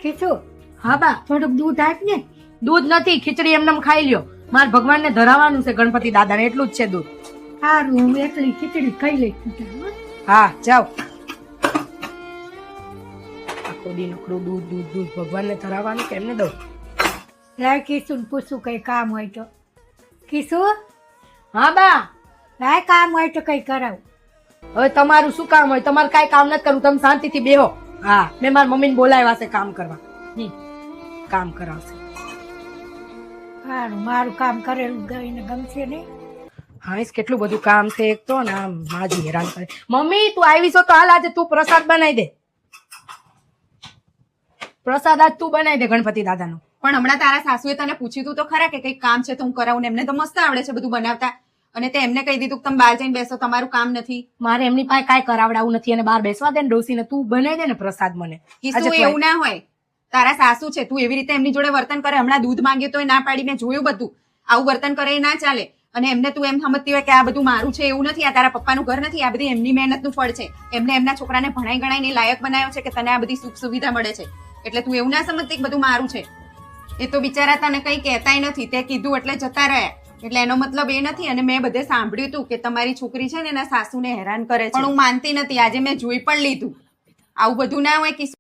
ખીચું હા બા. થોડુંક દૂધ આપ ને. દૂધ નથી, ખીચડી એમને ખાઈ લ્યો. મારે ભગવાનને ધરાવવાનું છે ગણપતિ દાદાને, એટલું જ છે દૂધ. સારું હું એકલી ખીચડી ખાઈ લઈશ. હા જાઓ. આખો દી નકરું દૂધ દૂધ દૂધ ભગવાનને ધરાવવાનું કેમને દઉં? લાય કિશુને પૂછું કઈ કામ હોય તો. કિશુ હા બા. લાય કામ હોય તો કઈ કરાવું. હવે તમારું શું કામ હોય? તમારે કાંઈ કામ નથી કરવું, તમે શાંતિથી બેહો. હા, મેં મારી મમ્મીને બોલાવ્યા છે કામ કરવા. કામ કરાવશે. સારું મારું કામ કરેલું ગઈને ગમશે નહીં. હા, કેટલું બધું કામ છે એક તો ને આમ માજી હેરાન કરે. મમ્મી તું આવી છો તો હાલ આજે તું પ્રસાદ બનાવી દે. પ્રસાદ આજ તું બનાવી દે ગણપતિ દાદાનો. પણ હમણાં તારા સાસુએ તને પૂછ્યું તું તો ખરા કે કઈ કામ છે તો હું કરાવું ને? એમને તો મસ્ત આવડે છે બધું બનાવતા, અને તે એમને કહી દીધું કે તમે બહાર જઈને બેસો, તમારું કામ નથી. મારે એમની પાસે કાંઈ કરાવડાવું નથી અને બહાર બેસવા દે ને ડોસીને. તું બનાવી દે ને પ્રસાદ મને. કીધું એવું ના હોય, તારા સાસુ છે, તું એવી રીતે એમની જોડે વર્તન કરે. હમણાં દૂધ માંગ્યું તો ના પાડી, મેં જોયું બધું. આવું વર્તન કરે એ ના ચાલે. અને એમને તું એમ સમજતી હોય કે આ બધું મારું છે, એવું નથી. આ તારા પપ્પાનું ઘર નથી, આ બધી એમની મહેનતનું ફળ છે. એમને એમના છોકરાને ભણાઈ ગણાઈને લાયક બનાવ્યો છે કે તને આ બધી સુખ સુવિધા મળે છે. એટલે તું એવું ના સમજતી કે બધું મારું છે. એ તો બિચારા તને કઈ કહેતાય નથી, તે કીધું એટલે જતા રહ્યા. એટલે એનો મતલબ એ નથી. અને મેં બધે સાંભળ્યું હતું કે તમારી છોકરી છે ને એના સાસુને હેરાન કરે છે, પણ હું માનતી નથી. આજે મેં જોઈ પણ લીધું. આવું બધું ના હોય કે